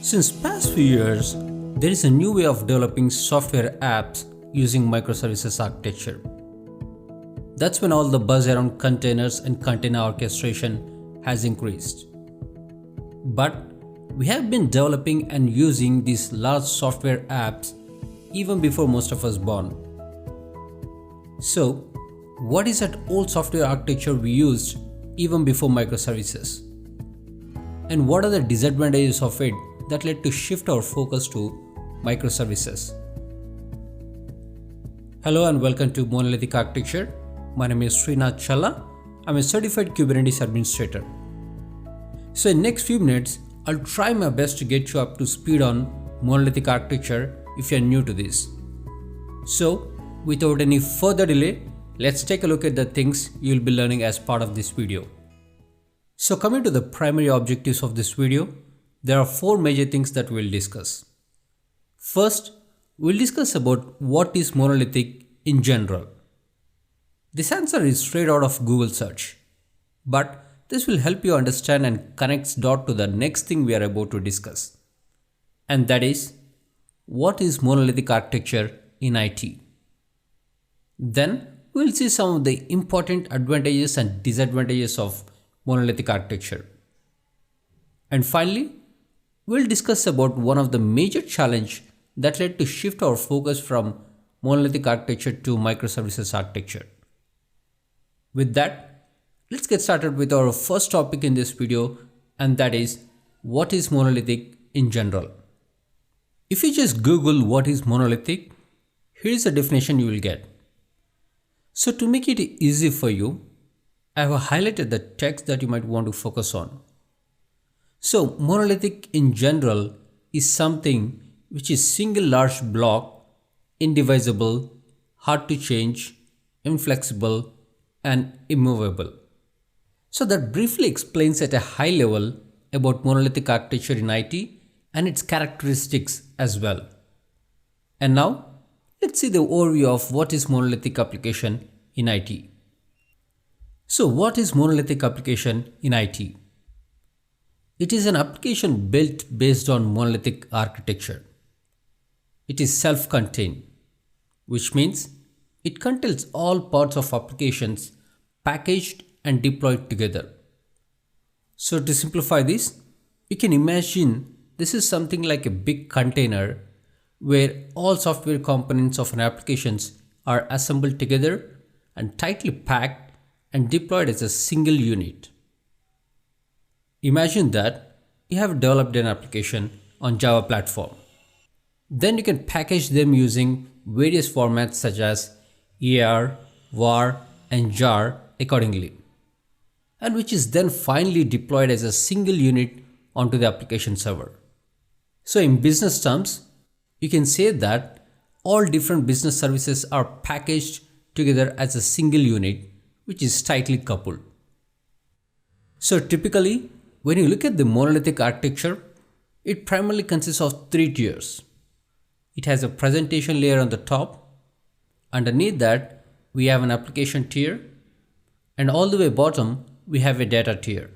Since past few years, there is a new way of developing software apps using microservices architecture. That's when all the buzz around containers and container orchestration has increased. But we have been developing and using these large software apps even before most of us born. So, what is that old software architecture we used even before microservices? And what are the disadvantages of it that led to shift our focus to microservices? Hello and welcome to Monolithic Architecture. My name is Srinath Challa. I'm a certified Kubernetes administrator. So in next few minutes, I'll try my best to get you up to speed on Monolithic Architecture if you're new to this. So without any further delay, let's take a look at the things you'll be learning as part of this video. So coming to the primary objectives of this video, there are four major things that we'll discuss. First, we'll discuss about what is monolithic in general. This answer is straight out of Google search, but this will help you understand and connects dot to the next thing we are about to discuss. And that is, what is monolithic architecture in IT? Then we'll see some of the important advantages and disadvantages of monolithic architecture. And finally, we'll discuss about one of the major challenges that led to shift our focus from monolithic architecture to microservices architecture. With that, let's get started with our first topic in this video, and that is, what is monolithic in general? If you just Google what is monolithic, here is the definition you will get. So to make it easy for you, I have highlighted the text that you might want to focus on. So monolithic in general is something which is single large block, indivisible, hard to change, inflexible, and immovable. So that briefly explains at a high level about monolithic architecture in IT and its characteristics as well. And now let's see the overview of what is monolithic application in IT. So what is monolithic application in IT? It is an application built based on monolithic architecture. It is self-contained, which means it contains all parts of applications packaged and deployed together. So to simplify this, you can imagine this is something like a big container where all software components of an application are assembled together and tightly packed and deployed as a single unit. Imagine that you have developed an application on Java platform. Then you can package them using various formats such as EAR, VAR, and JAR accordingly, and which is then finally deployed as a single unit onto the application server. So in business terms, you can say that all different business services are packaged together as a single unit, which is tightly coupled. So typically, when you look at the monolithic architecture, it primarily consists of three tiers. It has a presentation layer on the top. Underneath that, we have an application tier, and all the way bottom, we have a data tier.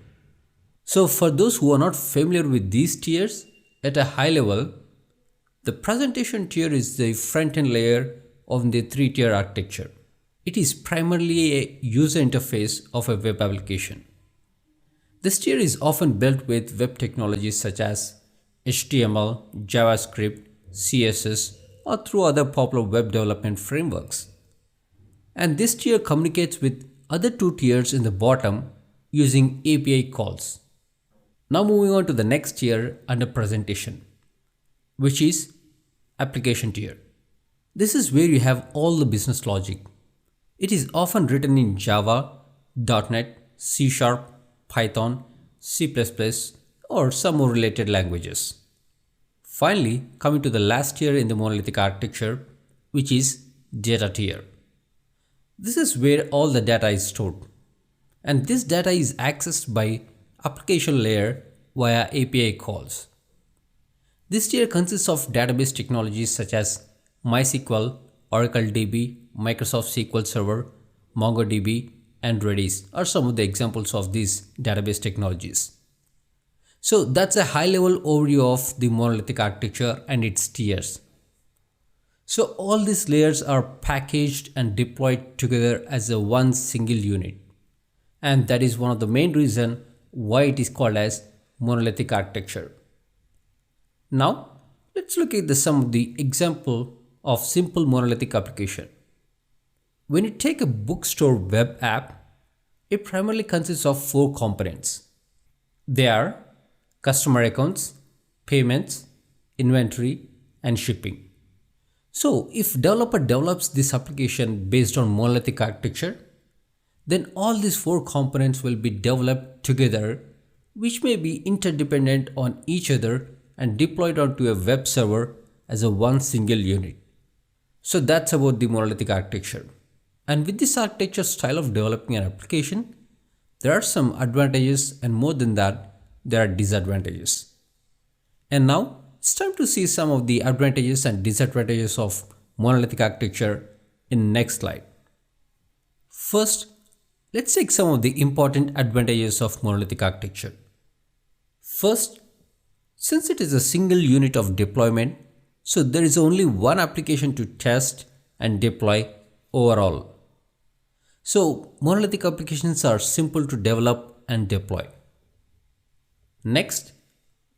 So for those who are not familiar with these tiers, at a high level, the presentation tier is the front-end layer of the three-tier architecture. It is primarily a user interface of a web application. This tier is often built with web technologies such as HTML, JavaScript, CSS, or through other popular web development frameworks. And this tier communicates with other two tiers in the bottom using API calls. Now moving on to the next tier under presentation, which is application tier. This is where you have all the business logic. It is often written in Java, .NET, C#, Python, C++, or some more related languages. Finally, coming to the last tier in the monolithic architecture, which is data tier. This is where all the data is stored, and this data is accessed by application layer via API calls. This tier consists of database technologies such as MySQL, Oracle DB, Microsoft SQL Server, MongoDB, and Redis are some of the examples of these database technologies. So that's a high level overview of the monolithic architecture and its tiers. So all these layers are packaged and deployed together as a one single unit. And that is one of the main reason why it is called as monolithic architecture. Now, let's look at some of the example of simple monolithic application. When you take a bookstore web app, it primarily consists of four components. They are customer accounts, payments, inventory, and shipping. So if developer develops this application based on monolithic architecture, then all these four components will be developed together, which may be interdependent on each other and deployed onto a web server as a one single unit. So that's about the monolithic architecture. And with this architecture style of developing an application, there are some advantages, and more than that, there are disadvantages. And now it's time to see some of the advantages and disadvantages of monolithic architecture in next slide. First, let's take some of the important advantages of monolithic architecture. First, since it is a single unit of deployment, so there is only one application to test and deploy overall. So monolithic applications are simple to develop and deploy. Next,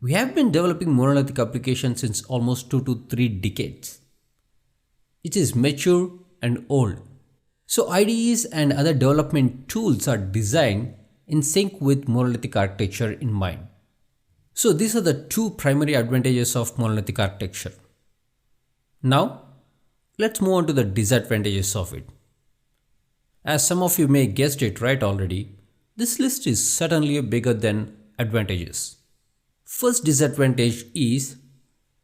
we have been developing monolithic applications since almost 2 to 3 decades. It is mature and old. So IDEs and other development tools are designed in sync with monolithic architecture in mind. So these are the two primary advantages of monolithic architecture. Now, let's move on to the disadvantages of it. As some of you may have guessed it right already, this list is certainly bigger than advantages. First disadvantage is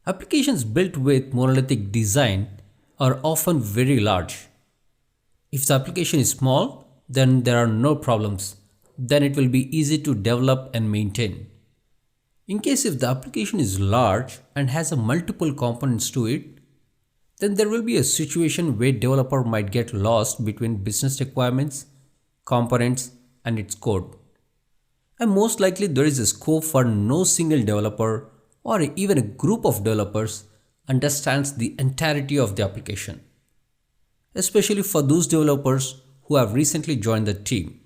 applications built with monolithic design are often very large. If the application is small, then there are no problems. Then it will be easy to develop and maintain. In case if the application is large and has a multiple components to it, then there will be a situation where developer might get lost between business requirements, components, and its code. And most likely there is a scope for no single developer or even a group of developers understands the entirety of the application, especially for those developers who have recently joined the team.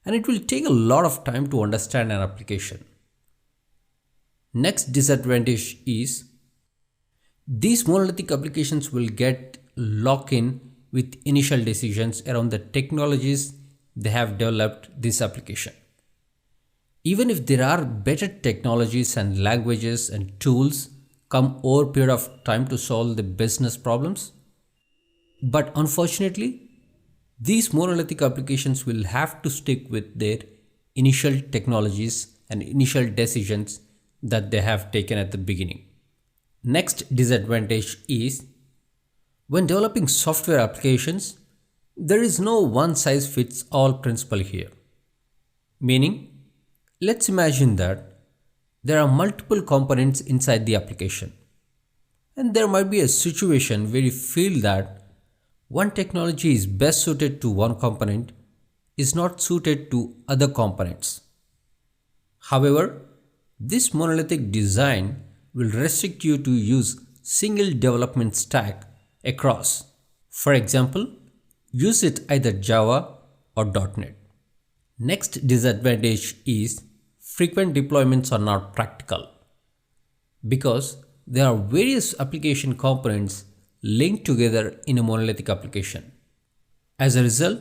And it will take a lot of time to understand an application. Next disadvantage is these monolithic applications will get locked in with initial decisions around the technologies they have developed this application. Even if there are better technologies and languages and tools come over a period of time to solve the business problems, but unfortunately, these monolithic applications will have to stick with their initial technologies and initial decisions that they have taken at the beginning. Next disadvantage is when developing software applications, there is no one size fits all principle here. Meaning, let's imagine that there are multiple components inside the application, and there might be a situation where you feel that one technology is best suited to one component is not suited to other components. However, this monolithic design will restrict you to use single development stack across. For example, use it either Java or .NET. Next disadvantage is frequent deployments are not practical because there are various application components linked together in a monolithic application. As a result,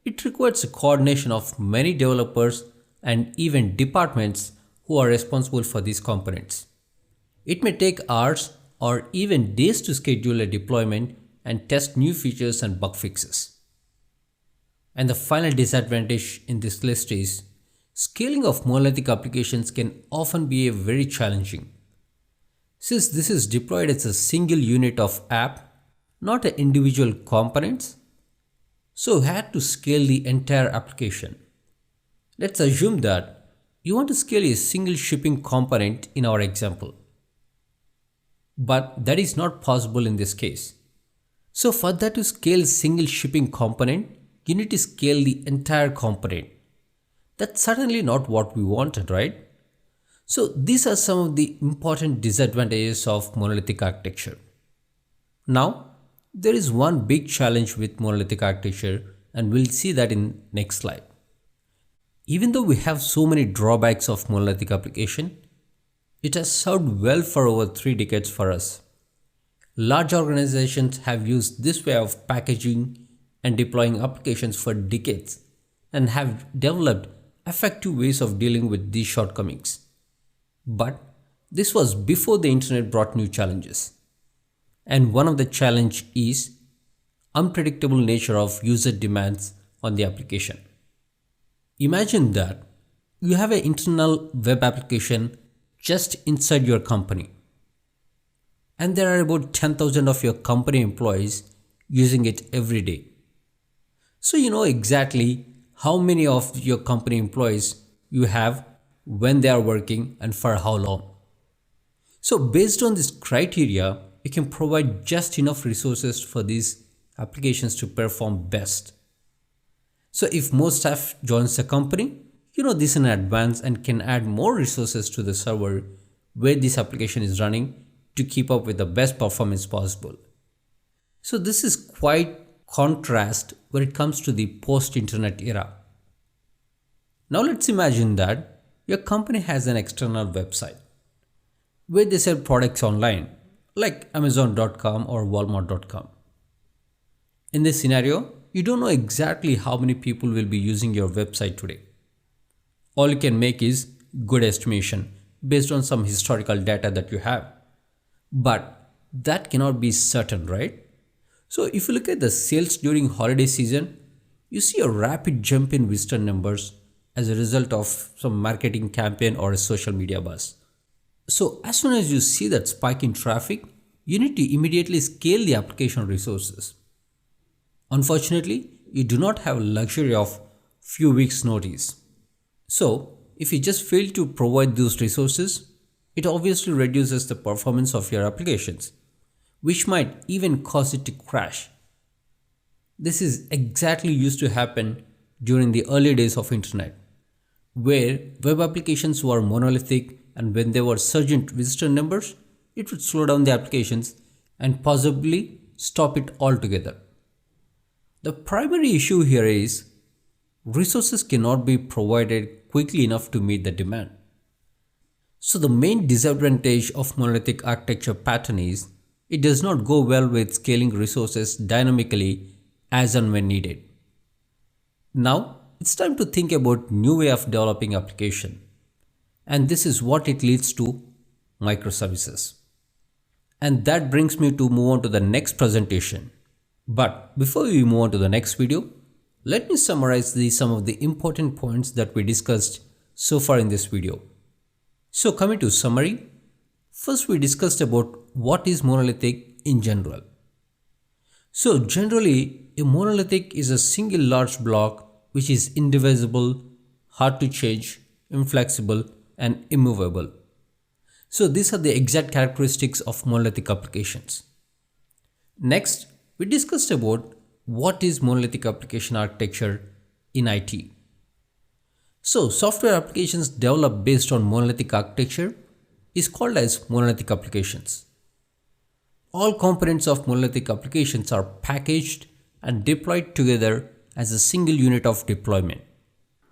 it requires a coordination of many developers and even departments who are responsible for these components. It may take hours or even days to schedule a deployment and test new features and bug fixes. And the final disadvantage in this list is scaling of monolithic applications can often be very challenging. Since this is deployed as a single unit of app, not an individual components, so we had to scale the entire application. Let's assume that you want to scale a single shipping component in our example. But that is not possible in this case. So for that to scale single shipping component, you need to scale the entire component. That's certainly not what we wanted, right? So these are some of the important disadvantages of monolithic architecture. Now, there is one big challenge with monolithic architecture, and we'll see that in next slide. Even though we have so many drawbacks of monolithic application, it has served well for over 3 decades for us. Large organizations have used this way of packaging and deploying applications for decades and have developed effective ways of dealing with these shortcomings. But this was before the internet brought new challenges. And one of the challenge is unpredictable nature of user demands on the application. Imagine that you have an internal web application just inside your company, and there are about 10,000 of your company employees using it every day. So you know exactly how many of your company employees you have, when they are working, and for how long. So based on this criteria, you can provide just enough resources for these applications to perform best. So if more staff joins the company, you know this in advance and can add more resources to the server where this application is running to keep up with the best performance possible. So this is quite contrast when it comes to the post-internet era. Now let's imagine that your company has an external website where they sell products online like Amazon.com or Walmart.com. In this scenario, you don't know exactly how many people will be using your website today. All you can make is good estimation based on some historical data that you have. But that cannot be certain, right? So if you look at the sales during holiday season, you see a rapid jump in visitor numbers as a result of some marketing campaign or a social media buzz. So as soon as you see that spike in traffic, you need to immediately scale the application resources. Unfortunately, you do not have a luxury of few weeks notice. So if you just fail to provide those resources, it obviously reduces the performance of your applications, which might even cause it to crash. This is exactly used to happen during the early days of internet, where web applications were monolithic, and when there were surgent visitor numbers, it would slow down the applications and possibly stop it altogether. The primary issue here is resources cannot be provided quickly enough to meet the demand. So the main disadvantage of monolithic architecture pattern is it does not go well with scaling resources dynamically as and when needed. Now it's time to think about new way of developing application, and this is what it leads to: microservices. And that brings me to move on to the next presentation. But before we move on to the next video, let me summarize some of the important points that we discussed so far in this video. So coming to summary, first we discussed about what is monolithic in general. So generally, a monolithic is a single large block which is indivisible, hard to change, inflexible, and immovable. So these are the exact characteristics of monolithic applications. Next, we discussed about what is monolithic application architecture in IT. So software applications developed based on monolithic architecture is called as monolithic applications. All components of monolithic applications are packaged and deployed together as a single unit of deployment.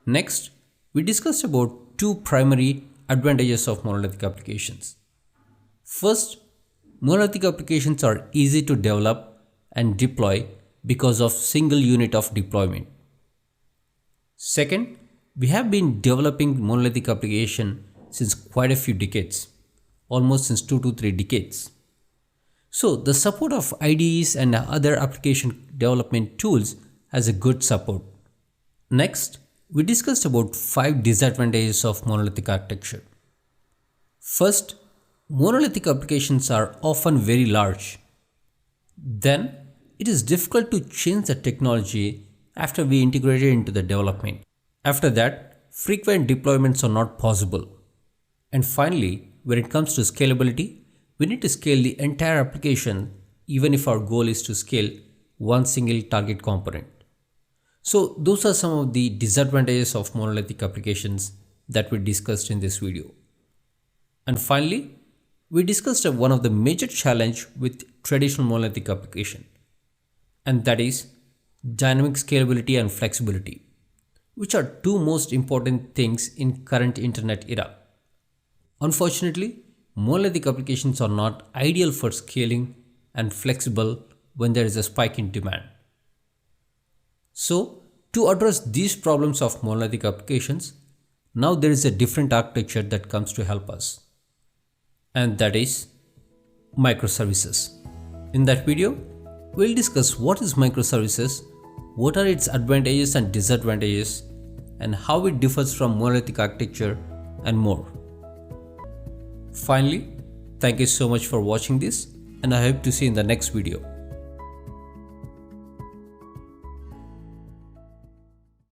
Next, we discussed about two primary advantages of monolithic applications. First, monolithic applications are easy to develop and deploy because of single unit of deployment. Second, we have been developing monolithic application since quite a few decades, almost since 2 to 3 decades. So the support of IDEs and other application development tools has a good support. Next, we discussed about 5 disadvantages of monolithic architecture. First, monolithic applications are often very large. Then, it is difficult to change the technology after we integrate it into the development. After that, frequent deployments are not possible. And finally, when it comes to scalability, we need to scale the entire application even if our goal is to scale one single target component. So those are some of the disadvantages of monolithic applications that we discussed in this video. And finally, we discussed one of the major challenge with traditional monolithic application, and that is dynamic scalability and flexibility, which are two most important things in current internet era. Unfortunately, monolithic applications are not ideal for scaling and flexible when there is a spike in demand. So, to address these problems of monolithic applications, now there is a different architecture that comes to help us, and that is microservices. In that video, we'll discuss what is microservices, what are its advantages and disadvantages, and how it differs from monolithic architecture and more. Finally, thank you so much for watching this, and I hope to see you in the next video.